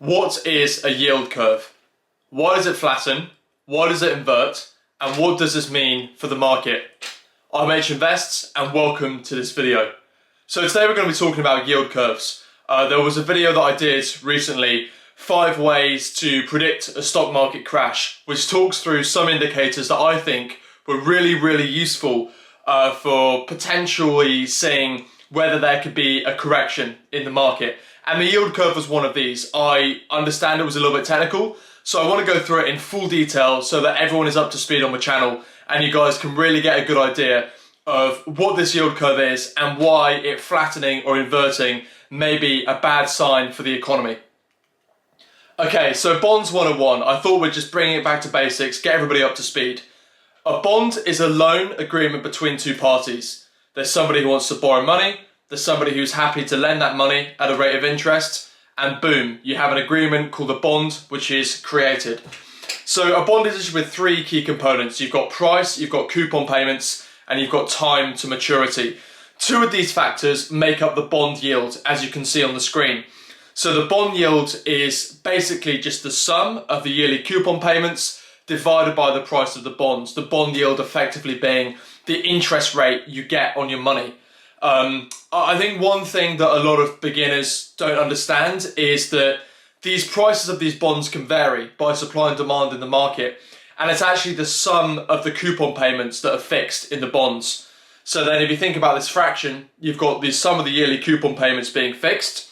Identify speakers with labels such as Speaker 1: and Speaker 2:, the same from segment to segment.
Speaker 1: What is a yield curve? Why does it flatten? Why does it invert? And what does this mean for the market? I'm H Invests and welcome to this video. So today we're going to be talking about yield curves. There was a video that I did recently, 5 ways to predict a stock market crash, which talks through some indicators that I think were really useful for potentially seeing whether there could be a correction in the market. And the yield curve was one of these. I understand it was a little bit technical, so I want to go through it in full detail so that everyone is up to speed on the channel and you guys can really get a good idea of what this yield curve is and why it flattening or inverting may be a bad sign for the economy. Okay, so bonds 101. I thought we'd just bring it back to basics, get everybody up to speed. A bond is a loan agreement between two parties. There's somebody who wants to borrow money, there's somebody who's happy to lend that money at a rate of interest, and boom, you have an agreement called a bond which is created. So a bond is issued with 3 key components. You've got price, you've got coupon payments, and you've got time to maturity. 2 of these factors make up the bond yield, as you can see on the screen. So the bond yield is basically just the sum of the yearly coupon payments divided by the price of the bonds. The bond yield effectively being the interest rate you get on your money. I think one thing that a lot of beginners don't understand is that these prices of these bonds can vary by supply and demand in the market, and it's actually the sum of the coupon payments that are fixed in the bonds. So then if you think about this fraction, you've got the sum of the yearly coupon payments being fixed,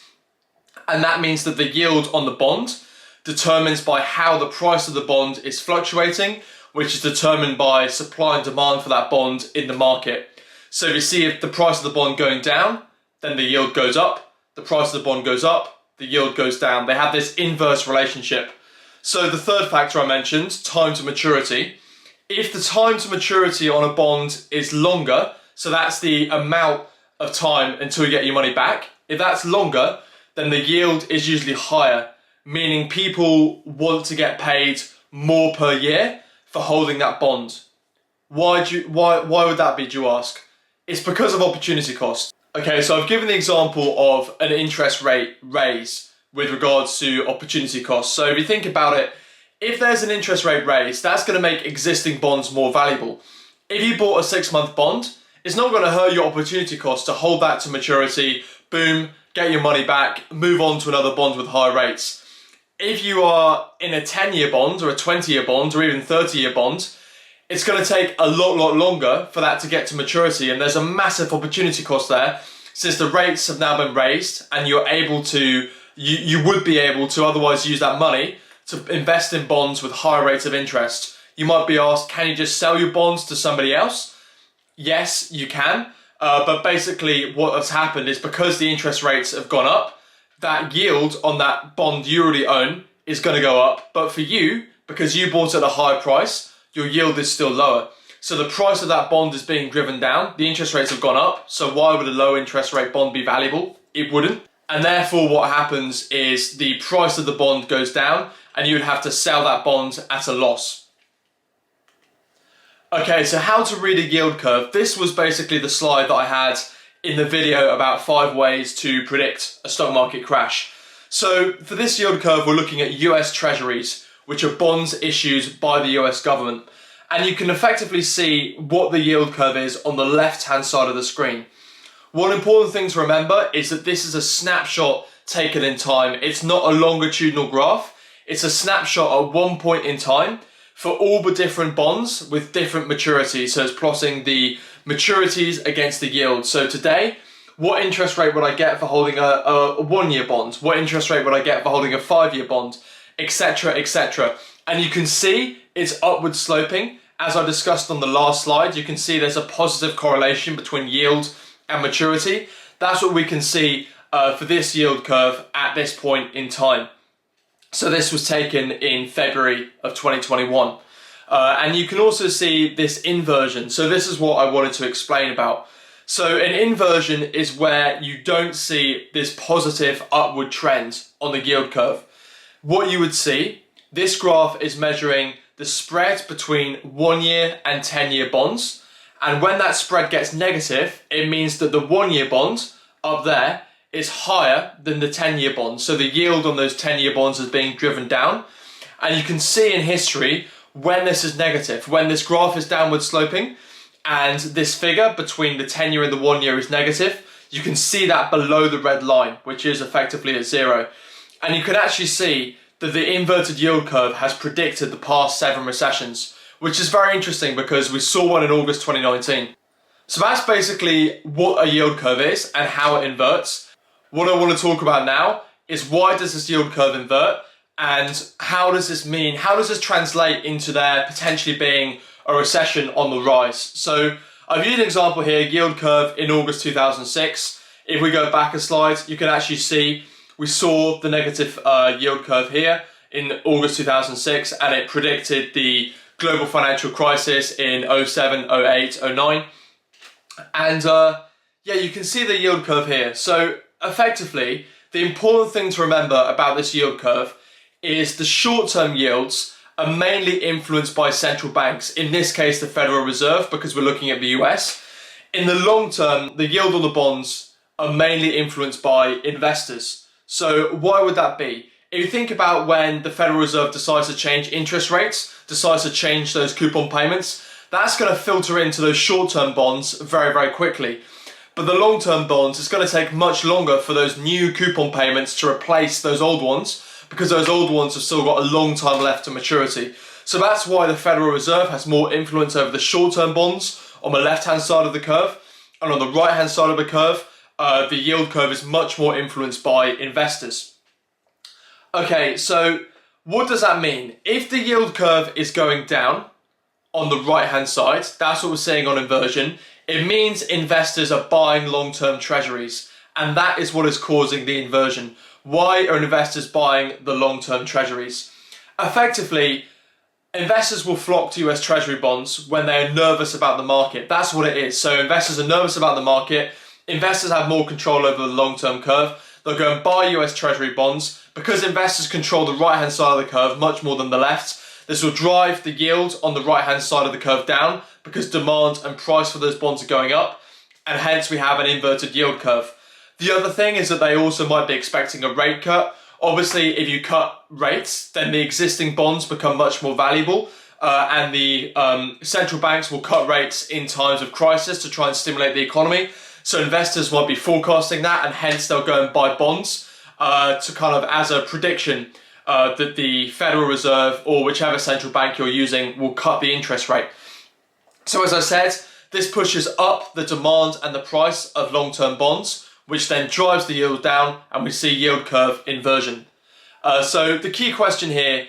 Speaker 1: and that means that the yield on the bond determines by how the price of the bond is fluctuating, which is determined by supply and demand for that bond in the market. So if you see if the price of the bond going down, then the yield goes up. The price of the bond goes up, the yield goes down. They have this inverse relationship. So the third factor I mentioned, time to maturity. If the time to maturity on a bond is longer, so that's the amount of time until you get your money back, if that's longer, then the yield is usually higher, meaning people want to get paid more per year for holding that bond. Why would that be, do you ask? It's because of opportunity cost. Okay, so I've given the example of an interest rate raise with regards to opportunity cost. So if you think about it, if there's an interest rate raise, that's going to make existing bonds more valuable. If you bought a 6-month bond, it's not going to hurt your opportunity cost to hold that to maturity, boom, get your money back, move on to another bond with higher rates. If you are in a 10-year bond or a 20-year bond or even 30-year bond, it's going to take a lot longer for that to get to maturity, and there's a massive opportunity cost there since the rates have now been raised and you're able to, you would be able to otherwise use that money to invest in bonds with higher rates of interest. You might be asked, can you just sell your bonds to somebody else? Yes, you can, but basically what has happened is because the interest rates have gone up, that yield on that bond you already own is going to go up, but for you, because you bought at a higher price, your yield is still lower. So the price of that bond is being driven down. The interest rates have gone up. So why would a low interest rate bond be valuable? It wouldn't. And therefore what happens is the price of the bond goes down and you would have to sell that bond at a loss. Okay, so how to read a yield curve. This was basically the slide that I had in the video about 5 ways to predict a stock market crash. So for this yield curve, we're looking at US Treasuries, which are bonds issued by the US government. And you can effectively see what the yield curve is on the left-hand side of the screen. One important thing to remember is that this is a snapshot taken in time. It's not a longitudinal graph. It's a snapshot at one point in time for all the different bonds with different maturities. So it's plotting the maturities against the yield. So today, what interest rate would I get for holding a 1-year bond? What interest rate would I get for holding a 5-year bond? Etc, etc. And you can see it's upward sloping. As I discussed on the last slide, you can see there's a positive correlation between yield and maturity. That's what we can see for this yield curve at this point in time. So this was taken in February of 2021. And you can also see this inversion. So this is what I wanted to explain about. So an inversion is where you don't see this positive upward trend on the yield curve. What you would see, this graph is measuring the spread between 1-year and 10-year bonds. And when that spread gets negative, it means that the 1-year bond up there is higher than the 10-year bonds. So the yield on those 10-year bonds is being driven down. And you can see in history when this is negative, when this graph is downward sloping and this figure between the 10-year and the 1-year is negative, you can see that below the red line, which is effectively at 0. And you can actually see that the inverted yield curve has predicted the past 7 recessions, which is very interesting because we saw one in August 2019. So that's basically what a yield curve is and how it inverts. What I want to talk about now is why does this yield curve invert and how does this mean, how does this translate into there potentially being a recession on the rise. So I've used an example here, yield curve in August 2006. If we go back a slide, you can actually see we saw the negative yield curve here in August 2006 and it predicted the global financial crisis in 07, 08, 09. And yeah, you can see the yield curve here. So effectively, the important thing to remember about this yield curve is the short-term yields are mainly influenced by central banks, in this case the Federal Reserve, because we're looking at the US. In the long term, the yield on the bonds are mainly influenced by investors. So why would that be? If you think about when the Federal Reserve decides to change interest rates, decides to change those coupon payments, that's going to filter into those short-term bonds very, very quickly. But the long-term bonds, it's going to take much longer for those new coupon payments to replace those old ones, because those old ones have still got a long time left to maturity. So that's why the Federal Reserve has more influence over the short-term bonds on the left-hand side of the curve, and on the right-hand side of the curve, the yield curve is much more influenced by investors. Okay, so what does that mean? If the yield curve is going down on the right-hand side, that's what we're seeing on inversion, it means investors are buying long-term treasuries, and that is what is causing the inversion. Why are investors buying the long-term treasuries? Effectively, investors will flock to US Treasury bonds when they're nervous about the market. That's what it is. So investors are nervous about the market. Investors have more control over the long-term curve. They'll go and buy US Treasury bonds. Because investors control the right-hand side of the curve much more than the left, this will drive the yield on the right-hand side of the curve down because demand and price for those bonds are going up, and hence we have an inverted yield curve. The other thing is that they also might be expecting a rate cut. Obviously, if you cut rates, then the existing bonds become much more valuable, and the central banks will cut rates in times of crisis to try and stimulate the economy. So investors might be forecasting that, and hence they'll go and buy bonds to kind of as a prediction that the Federal Reserve or whichever central bank you're using will cut the interest rate. So as I said, this pushes up the demand and the price of long-term bonds, which then drives the yield down, and we see yield curve inversion. So the key question here,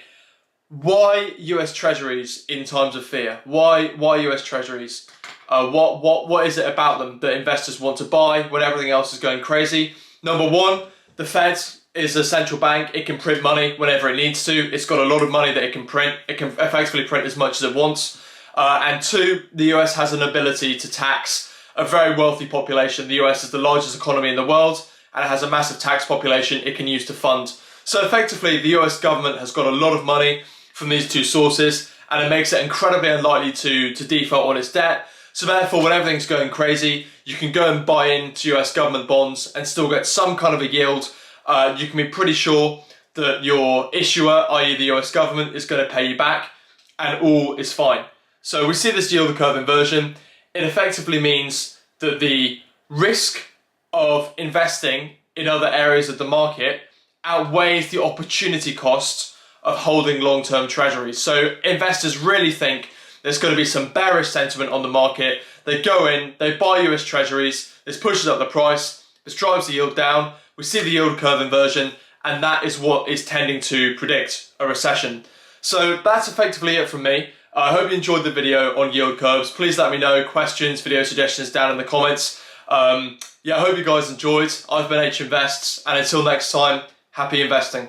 Speaker 1: why US Treasuries in times of fear? Why US Treasuries? What is it about them that investors want to buy when everything else is going crazy? Number one, the Fed is a central bank. It can print money whenever it needs to. It's got a lot of money that it can print. It can effectively print as much as it wants. And two, the US has an ability to tax a very wealthy population. The US is the largest economy in the world and it has a massive tax population it can use to fund. So effectively, the US government has got a lot of money from these two sources, and it makes it incredibly unlikely to default on its debt. So therefore, when everything's going crazy, you can go and buy into US government bonds and still get some kind of a yield. You can be pretty sure that your issuer, i.e. the US government, is going to pay you back, and all is fine. So we see this yield curve inversion. It effectively means that the risk of investing in other areas of the market outweighs the opportunity cost of holding long-term treasuries. So investors really think there's going to be some bearish sentiment on the market. They go in, they buy US treasuries, this pushes up the price, this drives the yield down, we see the yield curve inversion, and that is what is tending to predict a recession. So that's effectively it from me. I hope you enjoyed the video on yield curves. Please let me know questions, video suggestions down in the comments. Yeah, I hope you guys enjoyed. I've been H Invests, and until next time, happy investing.